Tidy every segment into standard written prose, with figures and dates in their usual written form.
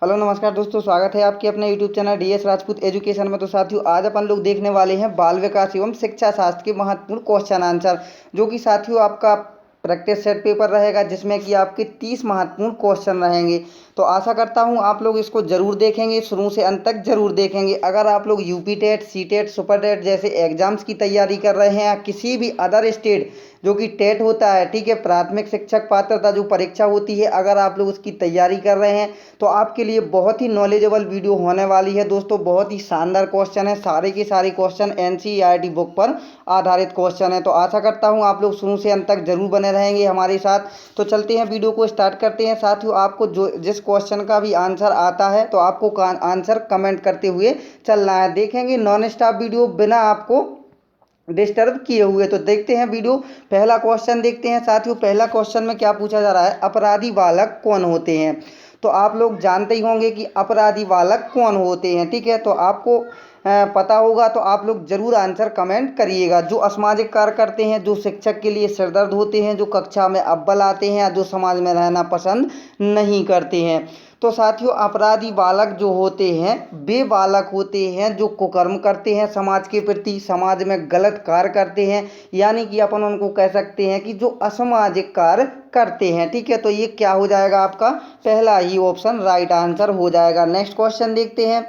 Hello नमस्कार दोस्तों, स्वागत है आपके अपने YouTube channel DS Rajput education में। तो साथियों, आज अपन लोग देखने वाले हैं बाल विकास एवं शिक्षा शास्त्र के महत्वपूर्ण क्वेश्चन आंसर, जो कि साथियों आपका प्रैक्टिस सेट पेपर रहेगा, जिसमें कि आपके 30 महत्वपूर्ण क्वेश्चन रहेंगे। तो आशा करता हूं आप लोग इसको जरूर देखेंगे, शुरू से अंत तक जरूर देखेंगे। अगर आप लोग UP TET, C TET, super TET जैसे एग्जाम्स की तैयारी कर रहे हैं, या किसी भी अदर स्टेट जो कि टेट होता है, ठीक है, प्राथमिक शिक्षक पात्रता जो परीक्षा होती है, अगर आप लोग उसकी तैयारी कर रहे हैं तो आपके लिए बहुत ही नॉलेजेबल वीडियो होने वाली है दोस्तों। बहुत ही शानदार क्वेश्चन है, सारे के सारे क्वेश्चन एनसीईआरटी बुक पर आधारित क्वेश्चन है। तो आशा करता हूं आप लोग शुरू से अंत तक जरूर बने रहेंगे हमारे साथ। तो चलते हैं, वीडियो को स्टार्ट करते हैं। साथियों, आपको जो जिस क्वेश्चन का भी आंसर आता है तो आपको आंसर कमेंट करते हुए चलना है। देखेंगे नॉन स्टॉप वीडियो, बिना आपको डिस्टर्ब किए हुए। तो देखते हैं वीडियो। पहला क्वेश्चन देखते हैं साथियों। पहला क्वेश्चन में क्या पूछा जा रहा है, अपराधी बालक कौन होते हैं। तो आप लोग जानते ही होंगे कि अपराधी बालक कौन होते हैं, ठीक है। तो आपको पता होगा तो आप लोग जरूर आंसर कमेंट करिएगा। जो असामाजिक कार्य करते हैं, जो शिक्षक के लिए सिरदर्द होते हैं, जो कक्षा में अव्वल आते हैं, या जो समाज में रहना पसंद नहीं करते हैं। तो साथियों, अपराधी बालक जो होते हैं वे बालक होते हैं जो कुकर्म करते हैं समाज के प्रति, समाज में गलत कार्य करते हैं, यानी कि अपन उनको कह सकते हैं कि जो असामाजिक कार्य करते हैं, ठीक है। तो ये क्या हो जाएगा, आपका पहला ही ऑप्शन राइट आंसर हो जाएगा। नेक्स्ट क्वेश्चन देखते हैं।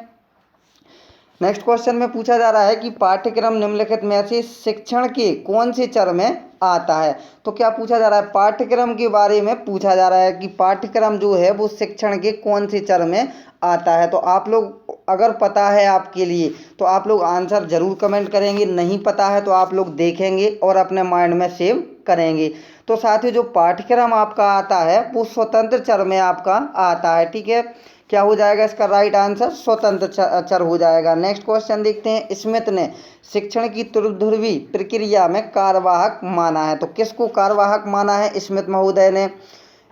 नेक्स्ट क्वेश्चन में पूछा जा रहा है कि पाठ्यक्रम निम्नलिखित में से शिक्षण के कौन से चरण में आता है। तो क्या पूछा जा रहा है, पाठ्यक्रम के बारे में पूछा जा रहा है कि पाठ्यक्रम जो है वो शिक्षण के कौन से चरण में आता है। तो आप लोग अगर पता है आपके लिए तो आप लोग आंसर जरूर कमेंट करेंगे, नहीं पता है तो आप लोग देखेंगे और अपने माइंड में सेव करेंगे। तो साथियों, जो पाठ्यक्रम आपका आता है वो स्वतंत्र चर में आपका आता है, ठीक है। क्या हो जाएगा इसका राइट आंसर, स्वतंत्र चर हो जाएगा। नेक्स्ट क्वेश्चन देखते हैं। स्मिथ ने शिक्षण की ध्रुवी प्रक्रिया में कार्यवाहक माना है। तो किसको कार्यवाहक माना है स्मिथ महोदय ने।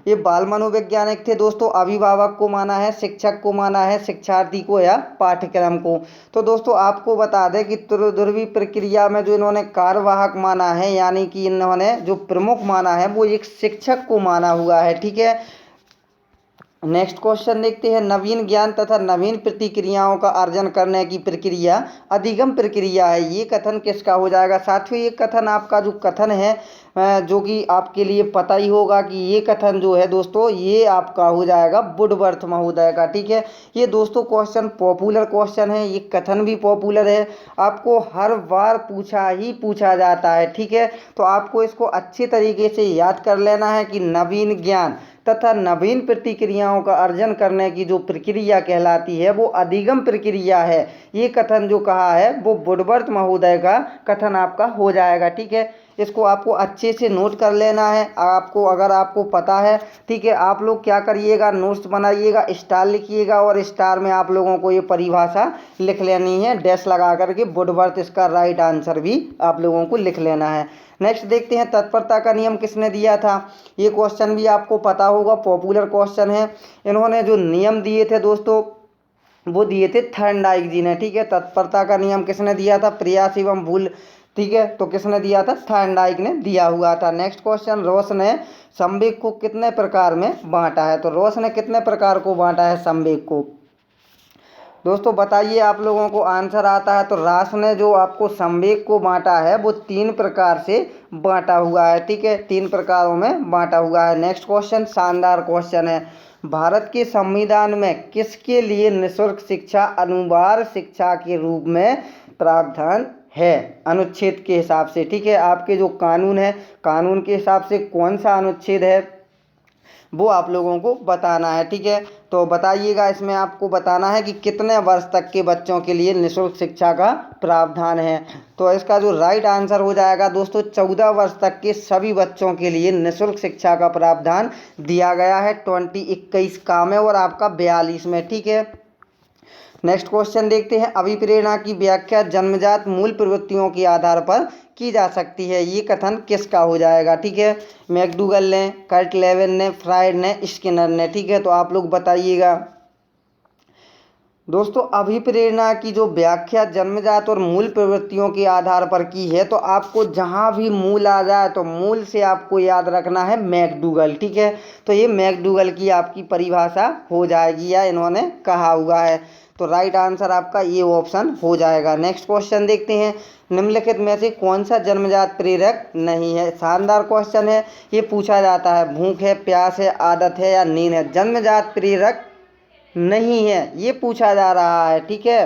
ये बाल मनोवैज्ञानिक थे दोस्तों। अभिभावक को माना है, शिक्षक को माना है, शिक्षार्थी को या पाठ्यक्रम को। तो दोस्तों आपको बता दें कि ध्रुवी प्रक्रिया में जो इन्होंने कार्यवाहक माना है, यानी कि इन्होंने जो प्रमुख माना है वो एक शिक्षक को माना हुआ है, ठीक है। नेक्स्ट क्वेश्चन देखते हैं। नवीन ज्ञान तथा नवीन प्रतिक्रियाओं का अर्जन करने की प्रक्रिया अधिगम प्रक्रिया है। ये कथन किसका हो जाएगा साथियों। ये कथन आपका जो कथन है जो कि आपके लिए पता ही होगा कि ये कथन जो है दोस्तों, ये आपका हो जाएगा वुडवर्थ महोदय का, ठीक है। ये दोस्तों क्वेश्चन पॉपुलर क्वेश्चन है, ये कथन भी पॉपुलर है, आपको हर बार पूछा जाता है, ठीक है। तो आपको इसको अच्छे तरीके से याद कर लेना है कि नवीन ज्ञान तथा नवीन प्रतिक्रियाओं का अर्जन करने की जो प्रक्रिया कहलाती है वो अधिगम प्रक्रिया है। ये कथन जो कहा है वो वुडवर्थ महोदय का कथन आपका हो जाएगा, ठीक है। इसको आपको अच्छे से नोट कर लेना है। आपको अगर आपको पता है, ठीक है, आप लोग क्या करिएगा, नोट्स बनाइएगा, स्टार लिखिएगा और स्टार में आप लोगों को ये परिभाषा लिख लेनी है, डैश लगा करके वुडवर्थ, इसका राइट आंसर भी आप लोगों को लिख लेना है। नेक्स्ट देखते हैं। तत्परता का नियम किसने दिया था। ये क्वेश्चन भी आपको पता होगा, पॉपुलर क्वेश्चन है। इन्होंने जो नियम दिए थे दोस्तों वो दिए थे थर्नडाइक जी ने, ठीक है। तत्परता का नियम किसने दिया था, प्रयास एवं भूल, ठीक है। तो किसने दिया था, थर्नडाइक ने दिया हुआ था। Next question. रॉस ने संवेग को कितने प्रकार में बांटा है। तो रॉस ने कितने प्रकार को बांटा है संवेग को दोस्तों, बताइए आप लोगों को आंसर आता है। तो रॉस ने जो आपको संवेग को बांटा है वो 3 प्रकार से बांटा हुआ है, ठीक है, 3 प्रकारों में बांटा हुआ है। नेक्स्ट क्वेश्चन शानदार क्वेश्चन है। भारत के संविधान में किसके लिए निःशुल्क शिक्षा अनिवार्य शिक्षा के रूप में प्रावधान है, अनुच्छेद के हिसाब से, ठीक है। आपके जो कानून है, कानून के हिसाब से कौन सा अनुच्छेद है वो आप लोगों को बताना है, ठीक है। तो बताइएगा, इसमें आपको बताना है कि कितने वर्ष तक के बच्चों के लिए निःशुल्क शिक्षा का प्रावधान है। तो इसका जो राइट आंसर हो जाएगा दोस्तों, 14 वर्ष तक के सभी बच्चों के लिए निःशुल्क शिक्षा का प्रावधान दिया गया है 2021 का में और आपका 42 में, ठीक है। नेक्स्ट क्वेश्चन देखते हैं। अभिप्रेरणा की व्याख्या जन्मजात मूल प्रवृत्तियों के आधार पर की जा सकती है। ये कथन किसका हो जाएगा, ठीक है। मैकडूगल ने, कर्ट लेविन ने, फ्राइड ने, स्किनर ने, ठीक है। तो आप लोग बताइएगा। दोस्तों अभिप्रेरणा की जो व्याख्या जन्मजात और मूल प्रवृत्तियों के आधार पर की है, तो आपको जहाँ भी मूल आ जाए तो मूल से आपको याद रखना है मैकडूगल, ठीक है। तो ये मैकडूगल की आपकी परिभाषा हो जाएगी या इन्होंने कहा हुआ है। तो राइट आंसर आपका ये ऑप्शन हो जाएगा। नेक्स्ट क्वेश्चन देखते हैं, निम्नलिखित में से कौन सा जन्मजात प्रेरक नहीं है। शानदार क्वेश्चन है, ये पूछा जाता है भूख है, प्यास है, आदत है या नींद है, जन्मजात प्रेरक नहीं है, ये पूछा जा रहा है, ठीक है।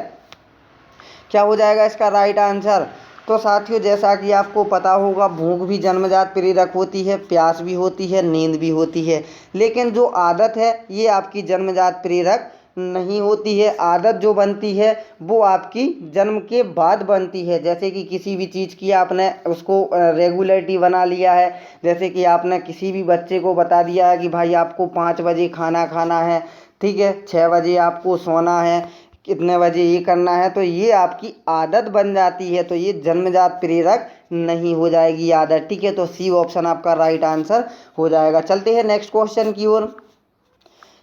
क्या हो जाएगा इसका राइट आंसर। तो साथियों जैसा कि आपको पता होगा भूख भी जन्मजात प्रेरक होती है, प्यास भी होती है, नींद भी होती है, लेकिन जो आदत है ये आपकी जन्मजात प्रेरक नहीं होती है। आदत जो बनती है वो आपकी जन्म के बाद बनती है। जैसे कि किसी भी चीज़ की आपने उसको रेगुलरिटी बना लिया है, जैसे कि आपने किसी भी बच्चे को बता दिया है कि भाई आपको 5 बजे खाना खाना है, ठीक है, 6 बजे आपको सोना है, कितने बजे ये करना है, तो ये आपकी आदत बन जाती है। तो ये जन्मजात प्रेरक नहीं हो जाएगी आदत, ठीक है। तो सी ऑप्शन आपका राइट आंसर हो जाएगा। चलते हैं नेक्स्ट क्वेश्चन की ओर।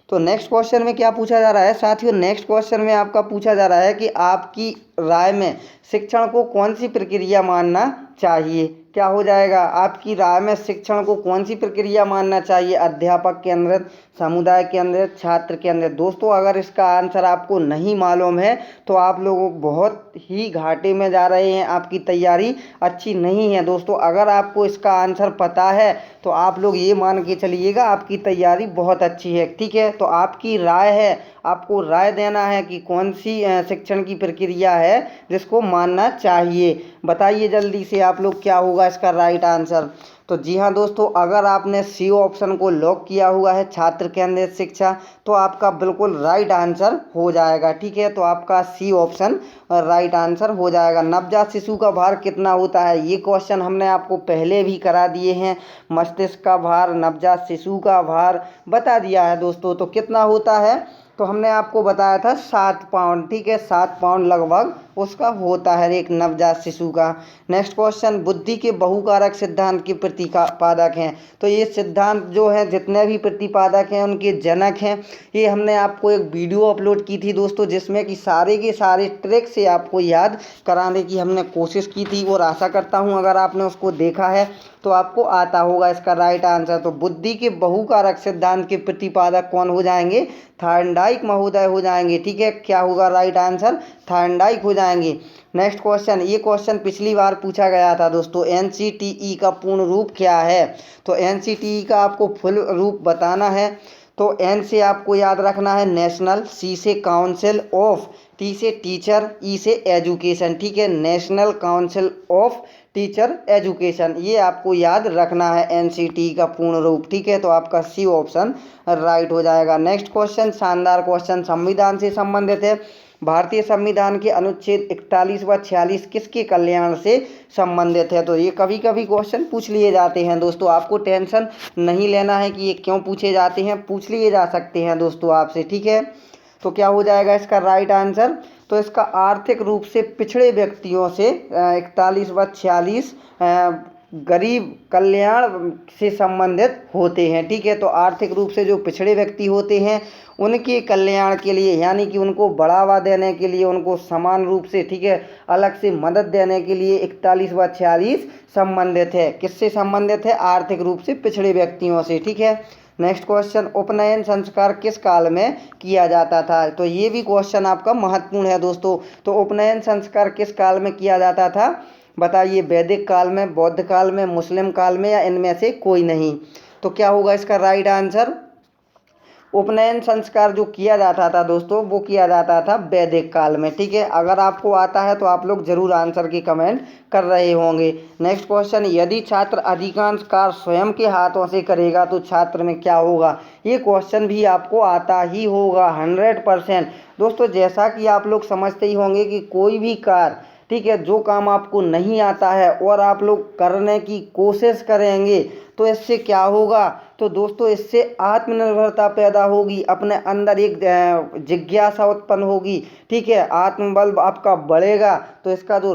तो नेक्स्ट क्वेश्चन में क्या पूछा जा रहा है साथियों, नेक्स्ट क्वेश्चन में आपका पूछा जा रहा है कि आपकी राय में शिक्षण को कौन सी प्रक्रिया मानना चाहिए। क्या हो जाएगा आपकी राय में शिक्षण को कौन सी प्रक्रिया मानना चाहिए, अध्यापक केंद्रित, समुदाय केंद्रित, छात्र केंद्रित। दोस्तों अगर इसका आंसर आपको नहीं मालूम है तो आप लोग बहुत ही घाटे में जा रहे हैं, आपकी तैयारी अच्छी नहीं है। दोस्तों अगर आपको इसका आंसर पता है तो आप लोग ये मान के चलिएगा आपकी तैयारी बहुत अच्छी है, ठीक है। तो आपकी राय है, आपको राय देना है कि कौन सी शिक्षण की प्रक्रिया है जिसको मानना चाहिए। बताइए जल्दी से आप लोग क्या होगा इसका राइट आंसर। तो जी हाँ दोस्तों, अगर आपने सी ऑप्शन को लॉक किया हुआ है छात्र केंद्रित शिक्षा, तो आपका बिल्कुल राइट आंसर हो जाएगा, ठीक है। तो आपका सी ऑप्शन राइट आंसर हो जाएगा। नवजात शिशु का भार कितना होता है, ये क्वेश्चन हमने आपको पहले भी करा दिए हैं। मस्तिष्क का भार, नवजात शिशु का भार बता दिया है दोस्तों। तो कितना होता है, तो हमने आपको बताया था 7 पाउंड, ठीक है, 7 पाउंड लगभग उसका होता है एक नवजात शिशु का। नेक्स्ट क्वेश्चन, बुद्धि के बहुकारक सिद्धांत के प्रतिपादक हैं। तो ये सिद्धांत जो है जितने भी प्रतिपादक हैं उनके जनक हैं। ये हमने आपको एक वीडियो अपलोड की थी दोस्तों, जिसमें कि सारे के सारे ट्रिक से आपको याद कराने की हमने कोशिश की थी, और आशा करता हूँ अगर आपने उसको देखा है तो आपको आता होगा इसका राइट आंसर। तो बुद्धि के बहुकारक सिद्धांत के प्रतिपादक कौन हो जाएंगे, थॉर्नडाइक महोदय हो जाएंगे, ठीक है। क्या होगा राइट आंसर, थॉर्नडाइक हो जाएंगे। नेक्स्ट क्वेश्चन, ये क्वेश्चन पिछली बार पूछा गया था दोस्तों, एनसीटीई का पूर्ण रूप क्या है। तो एनसीटीई का आपको फुल रूप बताना है। तो एन से आपको याद रखना है नेशनल, सी से काउंसिल ऑफ, टी से टीचर, ई से एजुकेशन, ठीक है, national council of teacher education, ये आपको याद रखना है एनसीटी का पूर्ण रूप, ठीक है। तो आपका सी ऑप्शन राइट हो जाएगा। नेक्स्ट क्वेश्चन, शानदार क्वेश्चन, संविधान से संबंधित है। भारतीय संविधान के अनुच्छेद 41 व 46 किसके कल्याण से संबंधित है। तो ये कभी कभी क्वेश्चन पूछ लिए जाते हैं दोस्तों, आपको टेंशन नहीं लेना है कि ये क्यों पूछे जाते हैं, पूछ लिए जा सकते हैं दोस्तों आपसे, ठीक है। तो क्या हो जाएगा इसका राइट आंसर, तो इसका आर्थिक रूप से पिछड़े व्यक्तियों से 41 व 46 गरीब कल्याण से संबंधित होते हैं, ठीक है। तो आर्थिक रूप से जो पिछड़े व्यक्ति होते हैं उनके कल्याण के लिए, यानी कि उनको बढ़ावा देने के लिए, उनको समान रूप से, ठीक है, अलग से मदद देने के लिए 41 व 46 संबंधित है। किससे संबंधित है, आर्थिक रूप से पिछड़े व्यक्तियों से, ठीक है। नेक्स्ट क्वेश्चन, उपनयन संस्कार किस काल में किया जाता था। तो ये भी क्वेश्चन आपका महत्वपूर्ण है दोस्तों। तो उपनयन संस्कार किस काल में किया जाता था, बताइए, वैदिक काल में, बौद्ध काल में, मुस्लिम काल में, या इनमें से कोई नहीं। तो क्या होगा इसका राइट आंसर, उपनयन संस्कार जो किया जाता था दोस्तों वो किया जाता था वैदिक काल में, ठीक है। अगर आपको आता है तो आप लोग जरूर आंसर की कमेंट कर रहे होंगे। नेक्स्ट क्वेश्चन, यदि छात्र अधिकांश कार्य स्वयं के हाथों से करेगा तो छात्र में क्या होगा। ये क्वेश्चन भी आपको आता ही होगा 100% दोस्तों। जैसा कि आप लोग समझते ही होंगे कि कोई भी कार्य, ठीक है, जो काम आपको नहीं आता है और आप लोग करने की कोशिश करेंगे तो इससे क्या होगा, तो दोस्तों इससे आत्मनिर्भरता पैदा होगी, अपने अंदर एक जिज्ञासा उत्पन्न होगी, ठीक है, आत्मबल आपका बढ़ेगा। तो इसका जो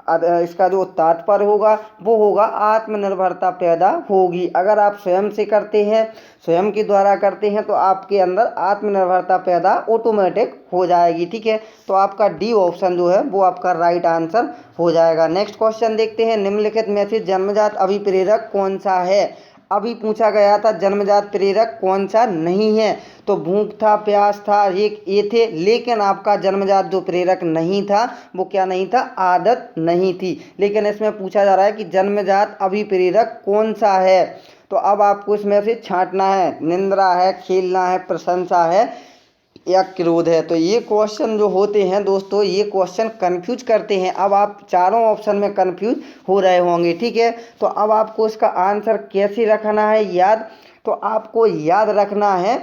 इसका जो तात्पर्य होगा वो होगा आत्मनिर्भरता पैदा होगी। अगर आप स्वयं से करते हैं, स्वयं के द्वारा करते हैं तो आपके अंदर आत्मनिर्भरता पैदा ऑटोमेटिक हो जाएगी। ठीक है, तो आपका डी ऑप्शन जो है वो आपका राइट आंसर हो जाएगा। नेक्स्ट क्वेश्चन देखते हैं, निम्नलिखित में से जन्मजात अभिप्रेरक कौन सा है। अभी पूछा गया था जन्मजात प्रेरक कौन सा नहीं है, तो भूख था, प्यास था, ये थे, लेकिन आपका जन्मजात जो प्रेरक नहीं था वो क्या नहीं था, आदत नहीं थी। लेकिन इसमें पूछा जा रहा है कि जन्मजात अभिप्रेरक कौन सा है, तो अब आपको इसमें से छांटना है, निंद्रा है, खेलना है, प्रशंसा है या क्रोध है। तो ये क्वेश्चन जो होते हैं दोस्तों, ये क्वेश्चन कंफ्यूज करते हैं। अब आप चारों ऑप्शन में कंफ्यूज हो रहे होंगे। ठीक है, तो अब आपको इसका आंसर कैसे रखना है याद, तो आपको याद रखना है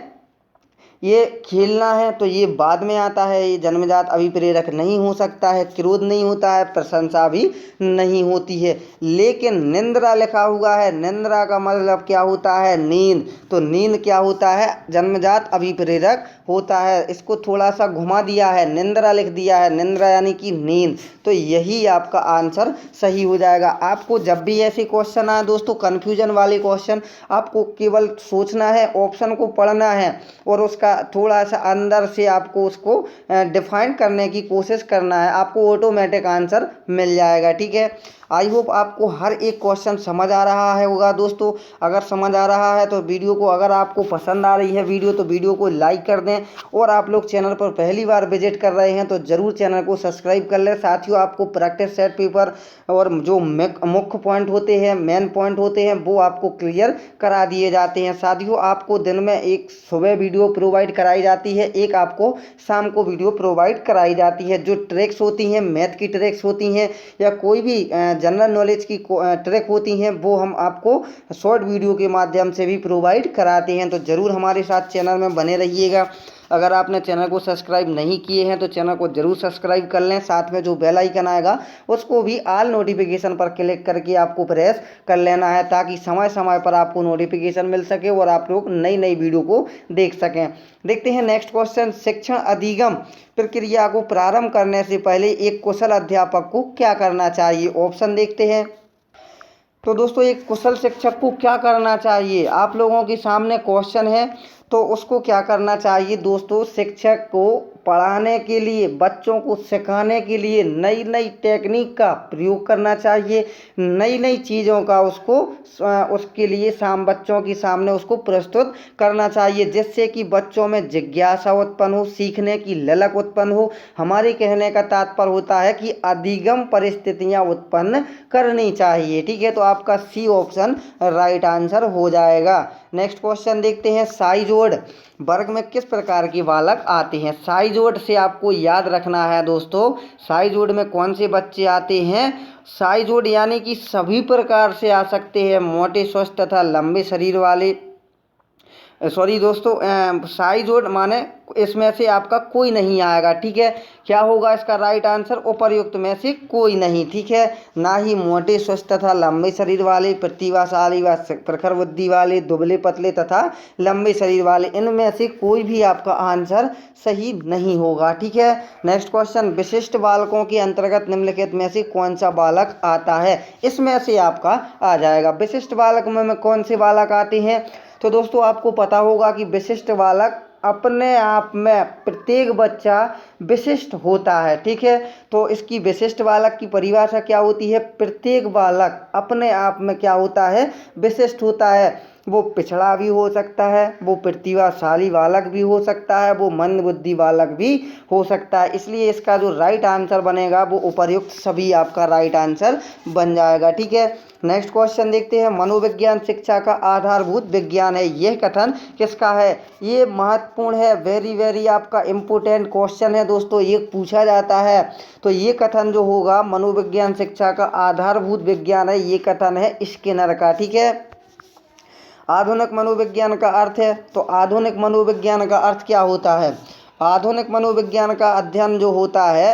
ये खेलना है तो ये बाद में आता है, ये जन्मजात अभिप्रेरक नहीं हो सकता है, क्रोध नहीं होता है, प्रशंसा भी नहीं होती है। लेकिन निंद्रा लिखा हुआ है, निंद्रा का मतलब क्या होता है, नींद, तो नींद क्या होता है, जन्मजात अभिप्रेरक होता है। इसको थोड़ा सा घुमा दिया है, निंद्रा लिख दिया है, निंद्रा यानी कि नींद, तो यही आपका आंसर सही हो जाएगा। आपको जब भी ऐसे क्वेश्चन आए दोस्तों, कन्फ्यूजन वाले क्वेश्चन, आपको केवल सोचना है, ऑप्शन को पढ़ना है और उसका थोड़ा सा अंदर से आपको उसको डिफाइन करने की कोशिश करना है, आपको ऑटोमेटिक आंसर मिल जाएगा। ठीक है, आई होप आपको हर एक क्वेश्चन समझ आ रहा है होगा दोस्तों। अगर समझ आ रहा है तो वीडियो को, अगर आपको पसंद आ रही है वीडियो तो वीडियो को लाइक कर दें, और आप लोग चैनल पर पहली बार विजिट कर रहे हैं तो ज़रूर चैनल को सब्सक्राइब कर लें। साथियों, आपको प्रैक्टिस सेट पेपर और जो मुख्य पॉइंट होते हैं, मेन पॉइंट होते हैं, वो आपको क्लियर करा दिए जाते हैं। साथियों, आपको दिन में एक सुबह वीडियो प्रोवाइड कराई जाती है, एक आपको शाम को वीडियो प्रोवाइड कराई जाती है। जो ट्रिक्स होती हैं, मैथ की ट्रिक्स होती हैं या कोई भी जनरल नॉलेज की ट्रिक होती हैं, वो हम आपको शॉर्ट वीडियो के माध्यम से भी प्रोवाइड कराते हैं। तो ज़रूर हमारे साथ चैनल में बने रहिएगा। अगर आपने चैनल को सब्सक्राइब नहीं किए हैं तो चैनल को ज़रूर सब्सक्राइब कर लें। साथ में जो बेल आइकन आएगा उसको भी ऑल नोटिफिकेशन पर क्लिक करके आपको प्रेस कर लेना है, ताकि समय समय पर आपको नोटिफिकेशन मिल सके और आप लोग नई नई वीडियो को देख सकें। देखते हैं नेक्स्ट क्वेश्चन, शिक्षण अधिगम प्रक्रिया को प्रारंभ करने से पहले एक कुशल अध्यापक को क्या करना चाहिए। ऑप्शन देखते हैं। तो दोस्तों, एक कुशल शिक्षक को क्या करना चाहिए, आप लोगों के सामने क्वेश्चन है, तो उसको क्या करना चाहिए दोस्तों, शिक्षक को पढ़ाने के लिए, बच्चों को सिखाने के लिए नई नई टेक्निक का प्रयोग करना चाहिए, नई नई चीज़ों का उसके लिए बच्चों के सामने उसको प्रस्तुत करना चाहिए, जिससे कि बच्चों में जिज्ञासा उत्पन्न हो, सीखने की ललक उत्पन्न हो। हमारे कहने का तात्पर्य होता है कि अधिगम परिस्थितियां उत्पन्न करनी चाहिए। ठीक है, तो आपका सी ऑप्शन राइट आंसर हो जाएगा। नेक्स्ट क्वेश्चन देखते हैं, साइजोड़ वर्ग में किस प्रकार के बालक आते हैं। साइजोड़ से आपको याद रखना है दोस्तों, साइजोड़ में कौन से बच्चे आते हैं। साइजोड़ यानी कि सभी प्रकार से आ सकते हैं, मोटे, स्वस्थ तथा लंबे शरीर वाले। सॉरी दोस्तों, साइजोड़ माने इसमें से आपका कोई नहीं आएगा। ठीक है, क्या होगा इसका राइट आंसर, उपर्युक्त में से कोई नहीं। ठीक है, ना ही मोटे, स्वस्थ तथा लंबे शरीर वाले, प्रतिभाशाली व प्रखर बुद्धि वाले, दुबले पतले तथा लंबे शरीर वाले, इनमें से कोई भी आपका आंसर सही नहीं होगा। ठीक है, नेक्स्ट क्वेश्चन, विशिष्ट बालकों के अंतर्गत निम्नलिखित में से कौन सा बालक आता है। इसमें से आपका आ जाएगा। विशिष्ट बालक में कौन से बालक आते हैं, तो दोस्तों आपको पता होगा कि विशिष्ट बालक अपने आप में प्रत्येक बच्चा विशिष्ट होता है। ठीक है, तो इसकी विशिष्ट बालक की परिभाषा क्या होती है, प्रत्येक बालक अपने आप में क्या होता है, विशिष्ट होता है। वो पिछड़ा भी हो सकता है, वो प्रतिभाशाली बालक भी हो सकता है, वो मंदबुद्धि बालक भी हो सकता है। इसलिए इसका जो राइट आंसर बनेगा वो उपर्युक्त सभी आपका राइट आंसर बन जाएगा। ठीक है, नेक्स्ट क्वेश्चन देखते हैं, मनोविज्ञान शिक्षा का आधारभूत विज्ञान है, यह कथन किसका है। ये महत्वपूर्ण है, वेरी वेरी आपका इम्पोर्टेंट क्वेश्चन है दोस्तों, ये पूछा जाता है। तो ये कथन जो होगा, मनोविज्ञान शिक्षा का आधारभूत विज्ञान है, ये कथन है स्किनर का। ठीक है, आधुनिक मनोविज्ञान का अर्थ है, तो आधुनिक मनोविज्ञान का अर्थ क्या होता है, आधुनिक मनोविज्ञान का अध्ययन जो होता है,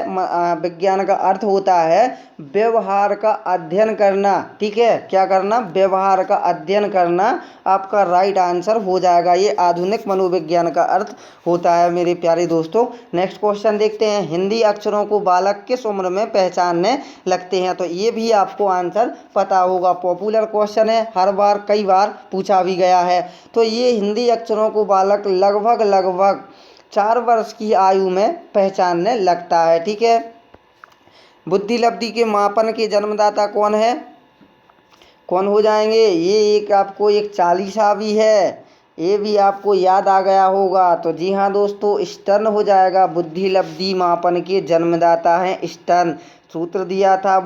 विज्ञान का अर्थ होता है व्यवहार का अध्ययन करना। ठीक है, क्या करना? व्यवहार का अध्ययन करना। आपका राइट आंसर हो जाएगा। ये आधुनिक मनोविज्ञान का अर्थ होता है मेरे प्यारे दोस्तों। नेक्स्ट क्वेश्चन देखते हैं, हिंदी अक्षरों को बालक किस उम्र में पहचानने लगते हैं? तो ये भी आपको आंसर पता होगा, पॉपुलर क्वेश्चन है, हर बार कई बार पूछा भी गया है। तो ये हिंदी अक्षरों को बालक लगभग 4 वर्ष की आयु में पहचानने लगता है। ठीक है, बुद्धि लब्धि के मापन के जन्मदाता कौन है? कौन हो जाएंगे? ये एक आपको एक चालीसा भी है, ये भी आपको याद आ गया होगा। तो जी हाँ दोस्तों, स्टर्न हो जाएगा। बुद्धि लब्धि मापन के जन्मदाता हैं स्टर्न। सूत्र दिया था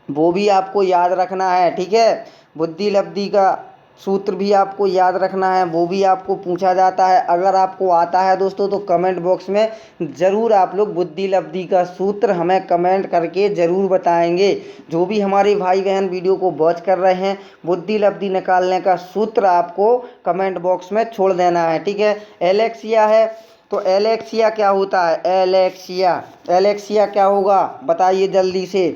वो भी आपको याद रखना है। ठीक है, बुद्धि लब्धि का सूत्र भी आपको याद रखना है, वो भी आपको पूछा जाता है। अगर आपको आता है दोस्तों तो कमेंट बॉक्स में ज़रूर आप लोग बुद्धि लब्धि का सूत्र हमें कमेंट करके ज़रूर बताएंगे। जो भी हमारे भाई बहन वीडियो को वॉच कर रहे हैं, बुद्धि लब्धि निकालने का सूत्र आपको कमेंट बॉक्स में छोड़ देना है। ठीक है, एलेक्सिया है, तो एलेक्सिया क्या होता है? एलेक्सिया क्या होगा बताइए जल्दी से।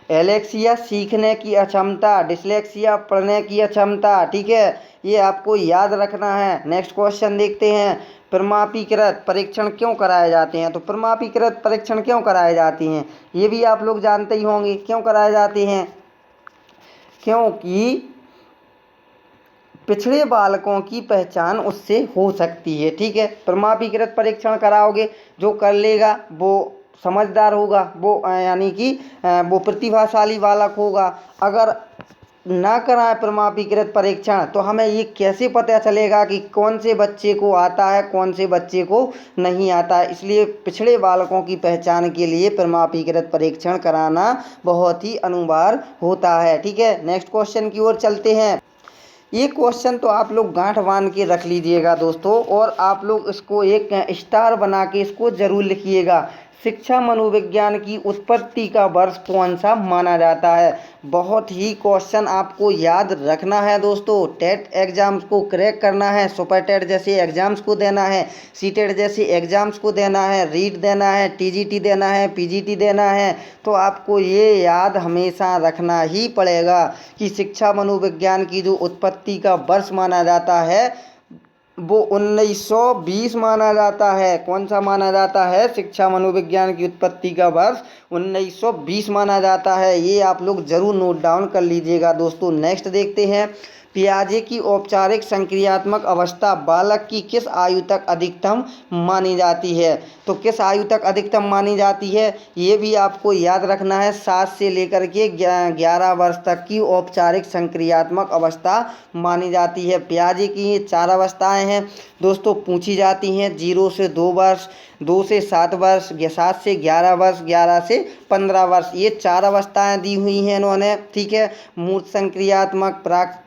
एलेक्सिया सीखने की अक्षमता, डिसलेक्सिया पढ़ने की अक्षमता। ठीक है, ये आपको याद रखना है। नेक्स्ट क्वेश्चन देखते हैं, प्रमापीकृत परीक्षण क्यों कराए जाते हैं? तो प्रमापीकृत परीक्षण क्यों कराए जाते हैं ये भी आप लोग जानते ही होंगे, क्यों कराए जाते हैं? क्योंकि पिछड़े बालकों की पहचान उससे हो सकती है। ठीक है, प्रमापीकृत परीक्षण कराओगे, जो कर लेगा वो समझदार होगा, वो यानी कि वो प्रतिभाशाली बालक होगा। अगर ना कराएं प्रमापीकृत परीक्षण तो हमें ये कैसे पता चलेगा कि कौन से बच्चे को आता है, कौन से बच्चे को नहीं आता है? इसलिए पिछड़े बालकों की पहचान के लिए प्रमापीकृत परीक्षण कराना बहुत ही अनिवार्य होता है। ठीक है, नेक्स्ट क्वेश्चन की ओर चलते हैं। ये क्वेश्चन तो आप लोग गांठ बांध के रख लीजिएगा दोस्तों, और आप लोग इसको एक स्टार बना के इसको जरूर लिखिएगा। शिक्षा मनोविज्ञान की उत्पत्ति का वर्ष कौन सा माना जाता है? बहुत ही क्वेश्चन आपको याद रखना है दोस्तों। टेट एग्जाम्स को क्रैक करना है, सुपर टेट जैसे एग्जाम्स को देना है, सी टेट जैसे एग्जाम्स को देना है, रीट देना है, टीजीटी देना है, पीजीटी देना है, तो आपको ये याद हमेशा रखना ही पड़ेगा कि शिक्षा मनोविज्ञान की जो उत्पत्ति का वर्ष माना जाता है वो 1920 माना जाता है। कौन सा माना जाता है? शिक्षा मनोविज्ञान की उत्पत्ति का वर्ष 1920 माना जाता है। ये आप लोग जरूर नोट डाउन कर लीजिएगा दोस्तों। नेक्स्ट देखते हैं, पियाजे की औपचारिक संक्रियात्मक अवस्था बालक की किस आयु तक अधिकतम मानी जाती है? तो किस आयु तक अधिकतम मानी जाती है ये भी आपको याद रखना है। 7 से लेकर के 11 वर्ष तक की औपचारिक संक्रियात्मक अवस्था मानी जाती है। पियाजे की ये 4 अवस्थाएं हैं दोस्तों, पूछी जाती हैं। 0 से 2 वर्ष, 2 से 7 वर्ष, 7 से 11 वर्ष, 11 से 15 वर्ष, ये 4 अवस्थाएं दी हुई हैं इन्होंने। ठीक है, मूर्त संक्रियात्मक,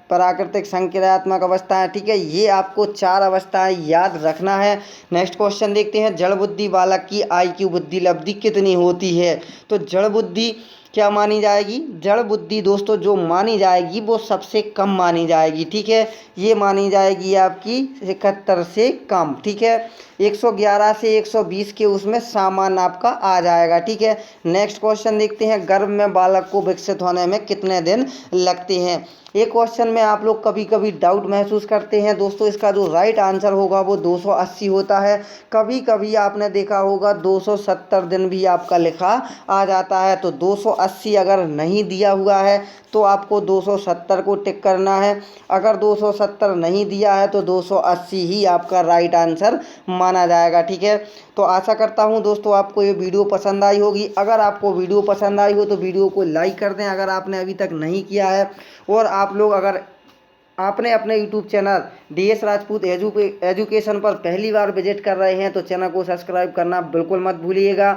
प्राकृतिक संक्रियात्मक अवस्थाएं। ठीक है, ये आपको 4 अवस्थाएं याद रखना है। नेक्स्ट क्वेश्चन देखते हैं, जड़ बुद्धि बालक की IQ बुद्धि लब्धि कितनी होती है? तो जड़ बुद्धि क्या मानी जाएगी? जड़ बुद्धि दोस्तों जो मानी जाएगी वो सबसे कम मानी जाएगी। ठीक है, ये मानी जाएगी आपकी 71 से कम। ठीक है, 111 से 120 के उसमें सामान्य आपका आ जाएगा। ठीक है, नेक्स्ट क्वेश्चन देखते हैं, गर्भ में बालक को विकसित होने में कितने दिन लगते हैं? एक क्वेश्चन में आप लोग कभी कभी डाउट महसूस करते हैं दोस्तों, इसका जो राइट आंसर होगा वो 280 होता है। कभी कभी आपने देखा होगा 270 दिन भी आपका लिखा आ जाता है। तो 280 अगर नहीं दिया हुआ है तो आपको 270 को टिक करना है। अगर 270 नहीं दिया है तो 280 ही आपका राइट आंसर माना जाएगा। ठीक है, तो आशा करता हूं दोस्तों आपको ये वीडियो पसंद आई होगी। अगर आपको वीडियो पसंद आई हो तो वीडियो को लाइक कर दें अगर आपने अभी तक नहीं किया है। और आप लोग अगर आपने अपने YouTube channel DS Rajput education पर पहली बार विजिट कर रहे हैं तो चैनल को सब्सक्राइब करना बिल्कुल मत भूलिएगा।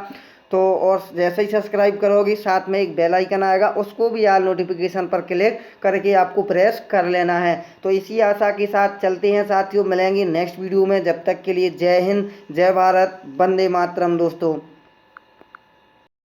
तो और जैसे ही सब्सक्राइब करोगे साथ में एक बेल आइकन आएगा, उसको भी ऑल नोटिफिकेशन पर क्लिक करके आपको प्रेस कर लेना है। तो इसी आशा के साथ चलते हैं साथियों, मिलेंगे नेक्स्ट वीडियो में। जब तक के लिए जय हिंद, जय भारत, वंदे मातरम दोस्तों।